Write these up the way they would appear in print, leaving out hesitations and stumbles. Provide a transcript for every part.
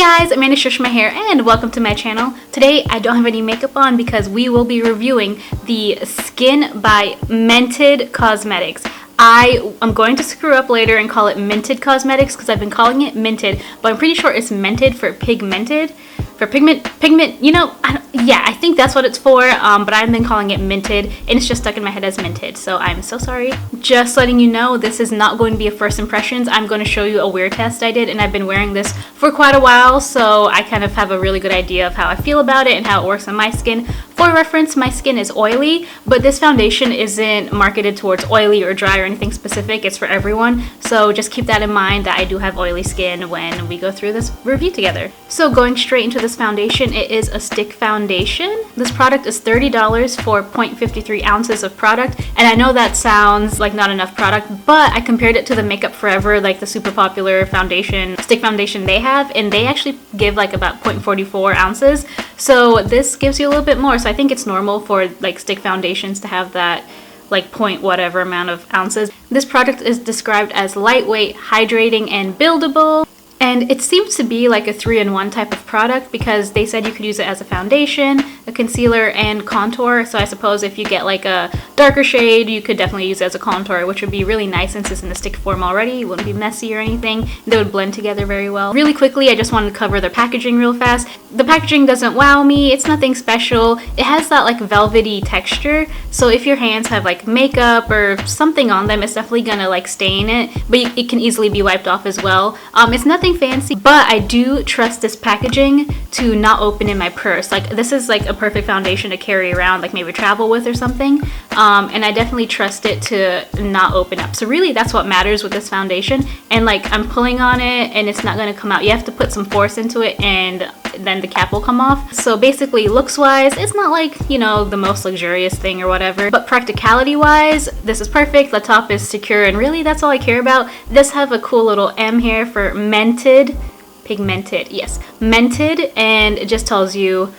guys, AmandaSushma here and welcome to my channel. Today I don't have any makeup on because we will be reviewing the Skin by Mented Cosmetics. I am going to screw up later and call it Mented Cosmetics because I've been calling it Mented, but I'm pretty sure it's mented for pigmented. For pigment, you know, I think that's what it's for, but I've been calling it Mented, and it's just stuck in my head as Mented, so I'm so sorry. Just letting you know, this is not going to be a first impressions. I'm going to show you a wear test I did, and I've been wearing this for quite a while, so I kind of have a really good idea of how I feel about it and how it works on my skin. For reference, my skin is oily, but this foundation isn't marketed towards oily or dry or anything specific. It's for everyone, so just keep that in mind that I do have oily skin when we go through this review together. So going straight into this foundation, it is a stick foundation. This product is $30 for 0.53 ounces of product, and I know that sounds like not enough product, but I compared it to the Makeup Forever, like the super popular foundation, stick foundation they have, and they actually give like about 0.44 ounces. So this gives you a little bit more. So I think it's normal for like stick foundations to have that like point whatever amount of ounces. This product is described as lightweight, hydrating, and buildable. And it seems to be like a 3-in-1 type of product because they said you could use it as a foundation, a concealer, and contour. So I suppose if you get like a darker shade, you could definitely use it as a contour, which would be really nice since it's in the stick form already. It wouldn't be messy or anything. They would blend together very well. Really quickly, I just wanted to cover the packaging real fast. The packaging doesn't wow me. It's nothing special. It has that like velvety texture. So if your hands have like makeup or something on them, it's definitely gonna like stain it, but it can easily be wiped off as well. It's nothing fancy, but I do trust this packaging to not open in my purse. Like this is like a perfect foundation to carry around, like maybe travel with or something. And I definitely trust it to not open up. So really that's what matters with this foundation. And like I'm pulling on it and it's not gonna come out. You have to put some force into it and then the cap will come off. So basically looks wise, it's not like, you know, the most luxurious thing or whatever, but practicality wise, this is perfect. The top is secure and really that's all I care about. It does have a cool little M here for mented, pigmented, yes, mented, and it just tells you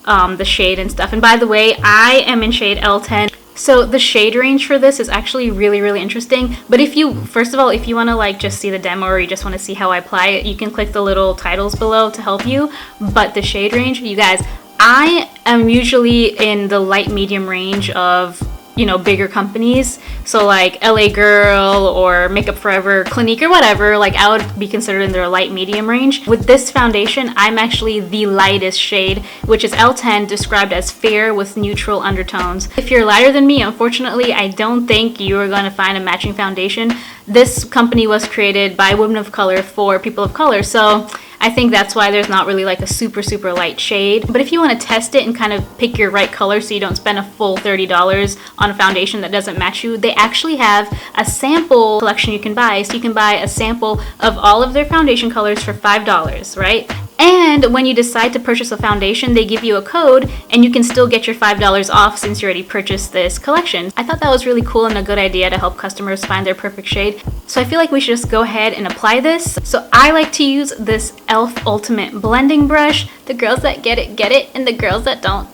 the shade and stuff. And by the way, I am in shade L10. So the shade range for this is actually really interesting. But if you, first of all, if you want to like just see the demo or you just want to see how I apply it, you can click the little titles below to help you. But the shade range, you guys, I am usually in the light medium range of, you know, bigger companies. So like LA Girl or Makeup Forever, Clinique or whatever, like I would be considered in their light medium range. With this foundation, I'm actually the lightest shade, which is L10, described as fair with neutral undertones. If you're lighter than me, unfortunately, I don't think you are going to find a matching foundation. This company was created by women of color for people of color, so I think that's why there's not really like a super light shade. But if you want to test it and kind of pick your right color so you don't spend a full $30 on a foundation that doesn't match you, they actually have a sample collection you can buy. So you can buy a sample of all of their foundation colors for $5, right? And when you decide to purchase a foundation, they give you a code and you can still get your $5 off since you already purchased this collection. I thought that was really cool and a good idea to help customers find their perfect shade. So I feel like we should just go ahead and apply this. So I like to use this e.l.f. Ultimate Blending Brush. The girls that get it, and the girls that don't.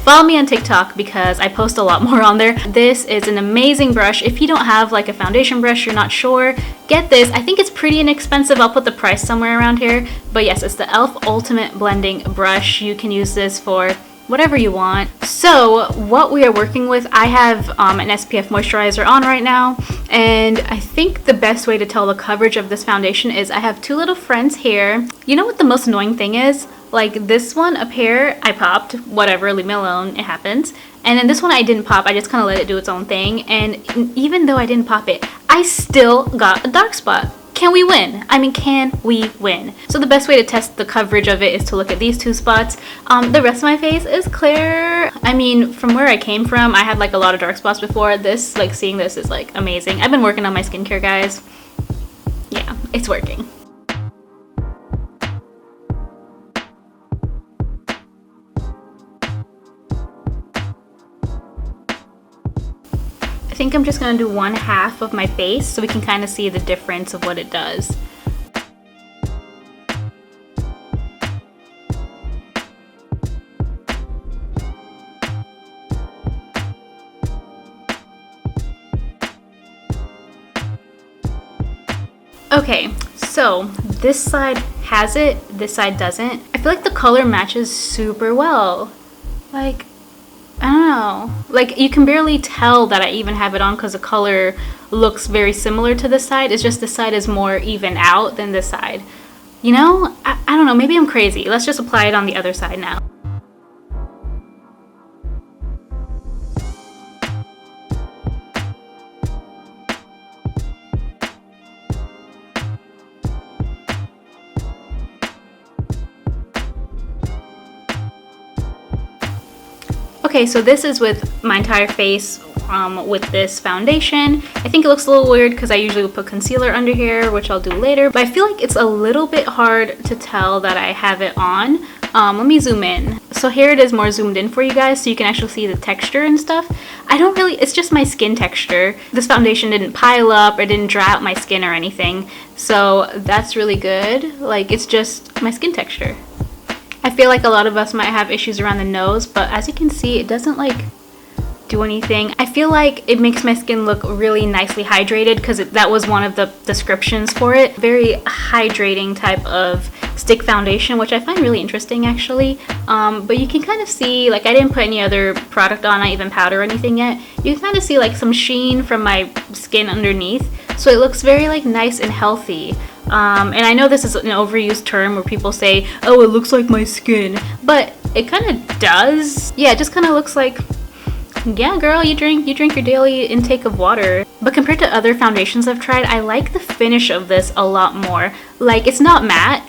Follow me on TikTok because I post a lot more on there. This is an amazing brush. If you don't have like a foundation brush, you're not sure, get this. I think it's pretty inexpensive. I'll put the price somewhere around here. But yes, it's the e.l.f. Ultimate Blending Brush. You can use this for whatever you want. So what we are working with, I have an SPF moisturizer on right now, and I think the best way to tell the coverage of this foundation is I have two little friends here. You know what the most annoying thing is? Like this one up here, I popped, whatever, leave me alone, it happens. And then this one I didn't pop, I just kind of let it do its own thing. And even though I didn't pop it, I still got a dark spot. Can we win? I mean, can we win? So the best way to test the coverage of it is to look at these two spots. The rest of my face is clear. I mean, from where I came from, I had like a lot of dark spots before. This, like seeing this is like amazing. I've been working on my skincare, guys. Yeah, it's working. I think I'm just going to do one half of my face so we can kind of see the difference of what it does. Okay, so this side has it, this side doesn't. I feel like the color matches super well. Like, I don't know. Like, you can barely tell that I even have it on because the color looks very similar to this side. It's just this side is more even out than this side. You know? I don't know. Maybe I'm crazy. Let's just apply it on the other side now. Okay, so this is with my entire face with this foundation. I think it looks a little weird because I usually would put concealer under here, which I'll do later, but I feel like it's a little bit hard to tell that I have it on. Let me zoom in. So here it is more zoomed in for you guys so you can actually see the texture and stuff. It's just my skin texture. This foundation didn't pile up or didn't dry out my skin or anything. So that's really good. Like, it's just my skin texture. I feel like a lot of us might have issues around the nose, but as you can see, it doesn't like do anything. I feel like it makes my skin look really nicely hydrated because that was one of the descriptions for it. Very hydrating type of stick foundation, which I find really interesting actually. But you can kind of see, like, I didn't put any other product on, not even powder or anything yet. You can kind of see like some sheen from my skin underneath. So it looks very like nice and healthy. And I know this is an overused term where people say, oh, it looks like my skin, but it kind of does. Yeah, it just kind of looks like, yeah, girl, you drink your daily intake of water. But compared to other foundations I've tried, I like the finish of this a lot more. Like, it's not matte,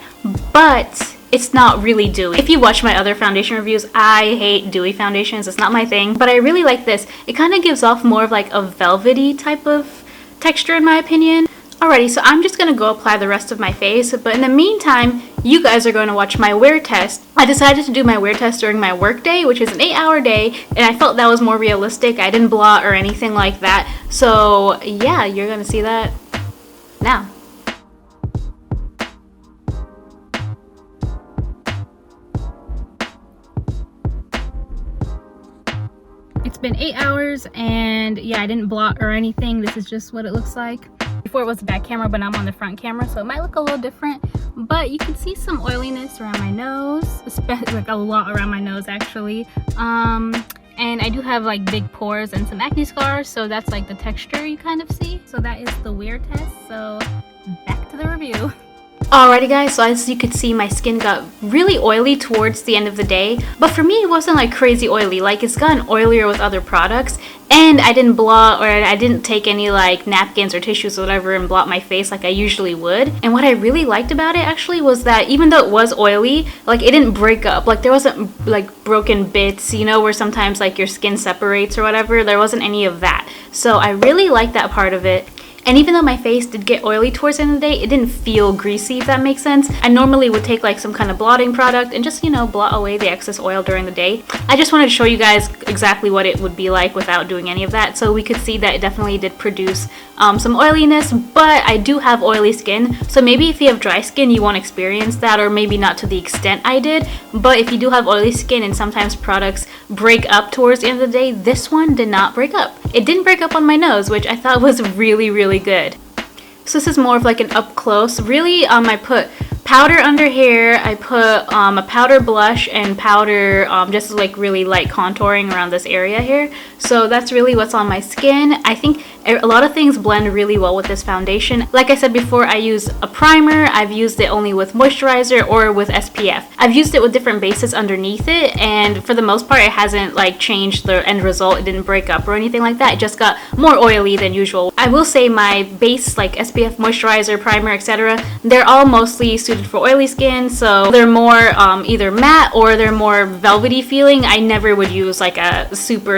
but it's not really dewy. If you watch my other foundation reviews, I hate dewy foundations. It's not my thing, but I really like this. It kind of gives off more of like a velvety type of texture in my opinion. Alrighty, so I'm just going to go apply the rest of my face, but in the meantime, you guys are going to watch my wear test. I decided to do my wear test during my work day, which is an 8-hour day, and I felt that was more realistic. I didn't blot or anything like that, so yeah, you're going to see that now. It's been 8 hours, and yeah, I didn't blot or anything. This is just what it looks like. Before it was the back camera, but now I'm on the front camera, so it might look a little different, but you can see some oiliness around my nose, especially like a lot around my nose actually. And I do have like big pores and some acne scars, so that's like the texture you kind of see. So that is the wear test, so back to the review. Alrighty guys, so as you could see, my skin got really oily towards the end of the day, but for me it wasn't like crazy oily. Like, it's gotten oilier with other products, and I didn't blot, or I didn't take any like napkins or tissues or whatever and blot my face like I usually would. And what I really liked about it actually was that even though it was oily, like, it didn't break up. Like, there wasn't like broken bits, you know, where sometimes like your skin separates or whatever. There wasn't any of that, so I really liked that part of it. And even though my face did get oily towards the end of the day, it didn't feel greasy, if that makes sense. I normally would take like some kind of blotting product and just, you know, blot away the excess oil during the day. I just wanted to show you guys exactly what it would be like without doing any of that, so we could see that it definitely did produce some oiliness, but I do have oily skin, so maybe if you have dry skin you won't experience that, or maybe not to the extent I did. But if you do have oily skin and sometimes products break up towards the end of the day, this one did not break up. It didn't break up on my nose, which I thought was really good. So this is more of like an up close. Really, I put powder under here, I put a powder blush and powder just like really light contouring around this area here. So that's really what's on my skin. I think a lot of things blend really well with this foundation. Like I said before, I use a primer. I've used it only with moisturizer or with SPF. I've used it with different bases underneath it, and for the most part it hasn't like changed the end result. It didn't break up or anything like that. It just got more oily than usual. I will say my base, like SPF, moisturizer, primer, etc., they're all mostly suited for oily skin, so they're more either matte or they're more velvety feeling. I never would use like a super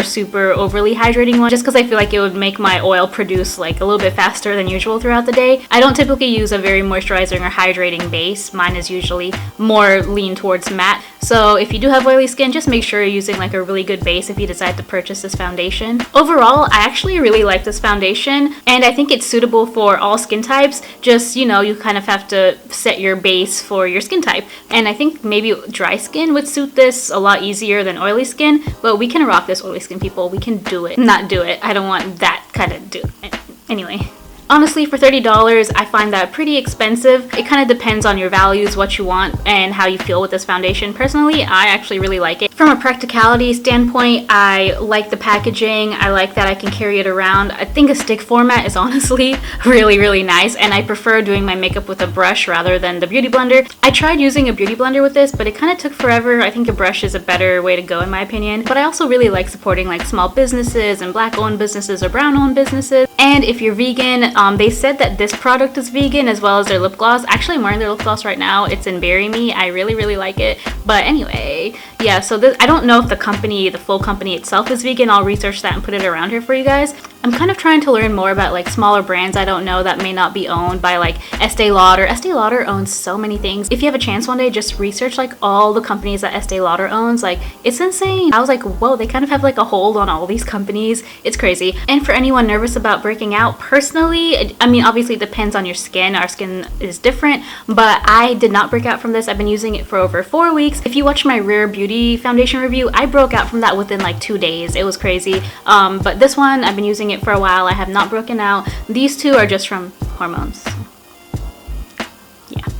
overly hydrating one, just because I feel like it would make my oil produce like a little bit faster than usual throughout the day. I don't typically use a very moisturizing or hydrating base. Mine is usually more lean towards matte. So if you do have oily skin, just make sure you're using like a really good base if you decide to purchase this foundation. Overall, I actually really like this foundation, and I think it's suitable for all skin types. Just, you know, you kind of have to set your base for your skin type, and I think maybe dry skin would suit this a lot easier than oily skin, but we can rock this, oily skin people. We can do it. Not do it. I don't want that kind of do it. Anyway. honestly, for $30, I find that pretty expensive. It kind of depends on your values, what you want, and how you feel with this foundation. Personally, I actually really like it. From a practicality standpoint, I like the packaging. I like that I can carry it around. I think a stick format is honestly really nice, and I prefer doing my makeup with a brush rather than the beauty blender. I tried using a beauty blender with this, but it kind of took forever. I think a brush is a better way to go in my opinion. But I also really like supporting like small businesses and black owned businesses or brown owned businesses. And if you're vegan, they said that this product is vegan as well as their lip gloss. Actually, I'm wearing their lip gloss right now. It's in Berry Me. I really like it. But anyway, yeah, so this, I don't know if the full company itself is vegan. I'll research that and put it around here for you guys. I'm kind of trying to learn more about like smaller brands I don't know that may not be owned by like Estee Lauder. Estee Lauder owns so many things. If you have a chance one day, just research like all the companies that Estee Lauder owns. Like, it's insane. I was like, whoa, they kind of have like a hold on all these companies. It's crazy. And for anyone nervous about breaking out, personally, I mean, obviously it depends on your skin. Our skin is different, but I did not break out from this. I've been using it for over 4 weeks. If you watch my Rare Beauty foundation review, I broke out from that within like 2 days. It was crazy. But this one, I've been using it for a while. I have not broken out. These two are just from hormones.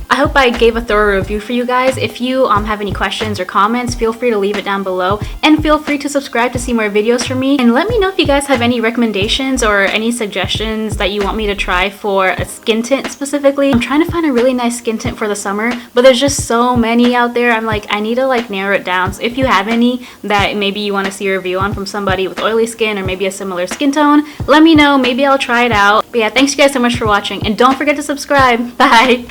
I hope I gave a thorough review for you guys. If you have any questions or comments, feel free to leave it down below, and feel free to subscribe to see more videos from me. And let me know if you guys have any recommendations or any suggestions that you want me to try for a skin tint specifically. I'm trying to find a really nice skin tint for the summer, but there's just so many out there. I'm like, I need to like narrow it down. So if you have any that maybe you want to see a review on from somebody with oily skin or maybe a similar skin tone, let me know. Maybe I'll try it out. But yeah, thanks you guys so much for watching, and don't forget to subscribe. Bye!